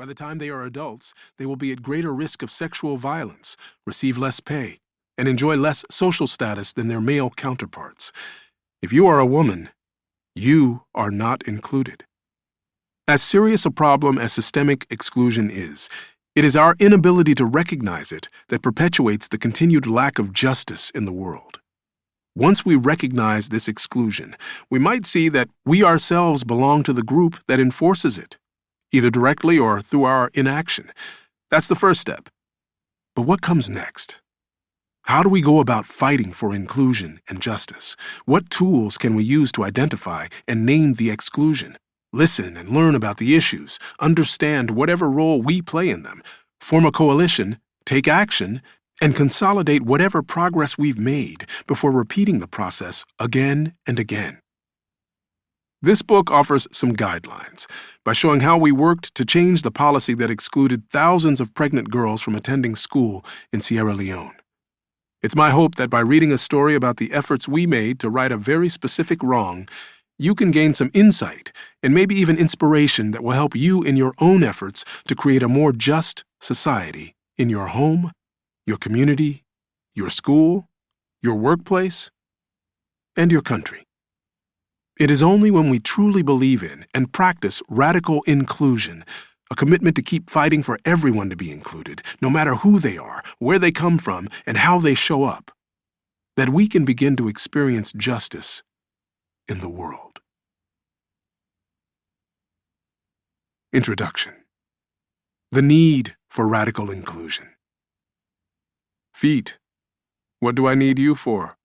By the time they are adults, they will be at greater risk of sexual violence, receive less pay, and enjoy less social status than their male counterparts. If you are a woman, you are not included. As serious a problem as systemic exclusion is, it is our inability to recognize it that perpetuates the continued lack of justice in the world. Once we recognize this exclusion, we might see that we ourselves belong to the group that enforces it, either directly or through our inaction. That's the first step. But what comes next? How do we go about fighting for inclusion and justice? What tools can we use to identify and name the exclusion? Listen and learn about the issues, understand whatever role we play in them, form a coalition, take action, and consolidate whatever progress we've made before repeating the process again and again. This book offers some guidelines by showing how we worked to change the policy that excluded thousands of pregnant girls from attending school in Sierra Leone. It's my hope that by reading a story about the efforts we made to right a very specific wrong, you can gain some insight and maybe even inspiration that will help you in your own efforts to create a more just society in your home, your community, your school, your workplace, and your country. It is only when we truly believe in and practice radical inclusion, a commitment to keep fighting for everyone to be included, no matter who they are, where they come from, and how they show up, that we can begin to experience justice in the world. Introduction. The need for radical inclusion. Feet, what do I need you for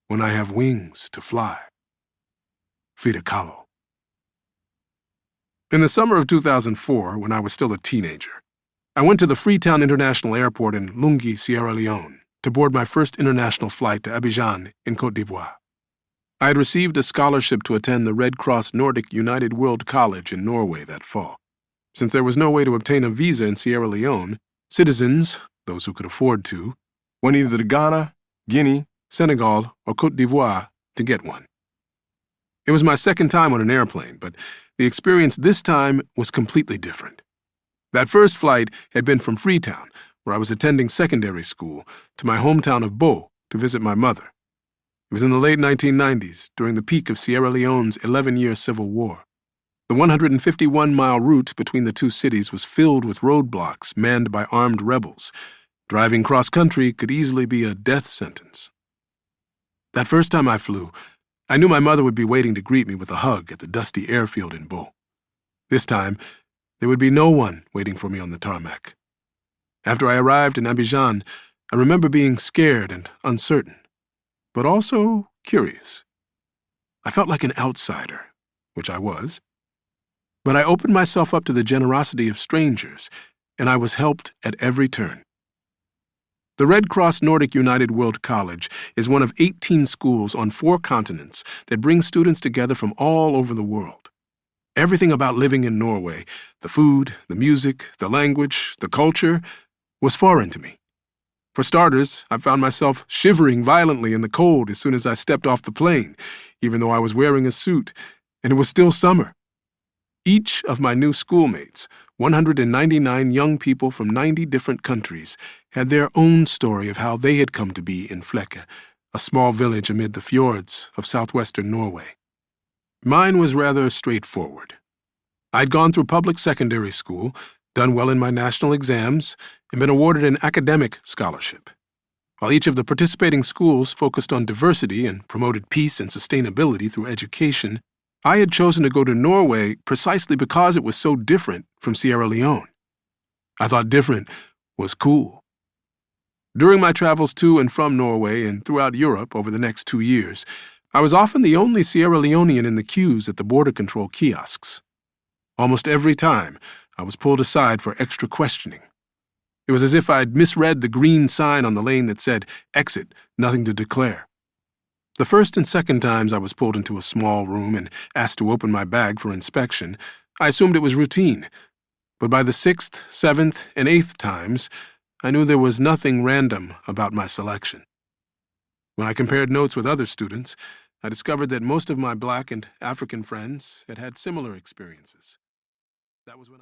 when I have wings to fly? Frida Kahlo. In the summer of 2004, when I was still a teenager, I went to the Freetown International Airport in Lungi, Sierra Leone, to board my first international flight to Abidjan in Côte d'Ivoire. I had received a scholarship to attend the Red Cross Nordic United World College in Norway that fall. Since there was no way to obtain a visa in Sierra Leone, citizens, those who could afford to, went either to Ghana, Guinea, Senegal, or Côte d'Ivoire to get one. It was my second time on an airplane, but the experience this time was completely different. That first flight had been from Freetown, where I was attending secondary school, to my hometown of Bo to visit my mother. It was in the late 1990s, during the peak of Sierra Leone's 11-year civil war. The 151-mile route between the two cities was filled with roadblocks manned by armed rebels. Driving cross-country could easily be a death sentence. That first time I flew, I knew my mother would be waiting to greet me with a hug at the dusty airfield in Bo. This time, there would be no one waiting for me on the tarmac. After I arrived in Abidjan, I remember being scared and uncertain, but also curious. I felt like an outsider, which I was, but I opened myself up to the generosity of strangers, and I was helped at every turn. The Red Cross Nordic United World College is one of 18 schools on 4 continents that bring students together from all over the world. Everything about living in Norway, the food, the music, the language, the culture, was foreign to me. For starters, I found myself shivering violently in the cold as soon as I stepped off the plane, even though I was wearing a suit, and it was still summer. Each of my new schoolmates, 199 young people from 90 different countries, had their own story of how they had come to be in Flekke, a small village amid the fjords of southwestern Norway. Mine was rather straightforward. I'd gone through public secondary school, done well in my national exams, and been awarded an academic scholarship. While each of the participating schools focused on diversity and promoted peace and sustainability through education, I had chosen to go to Norway precisely because it was so different from Sierra Leone. I thought different was cool. During my travels to and from Norway and throughout Europe over the next 2 years, I was often the only Sierra Leonean in the queues at the border control kiosks. Almost every time, I was pulled aside for extra questioning. It was as if I'd misread the green sign on the lane that said, "Exit, nothing to declare." The first and second times I was pulled into a small room and asked to open my bag for inspection, I assumed it was routine. But by the 6th, 7th, and 8th times, I knew there was nothing random about my selection. When I compared notes with other students, I discovered that most of my Black and African friends had had similar experiences. That was when I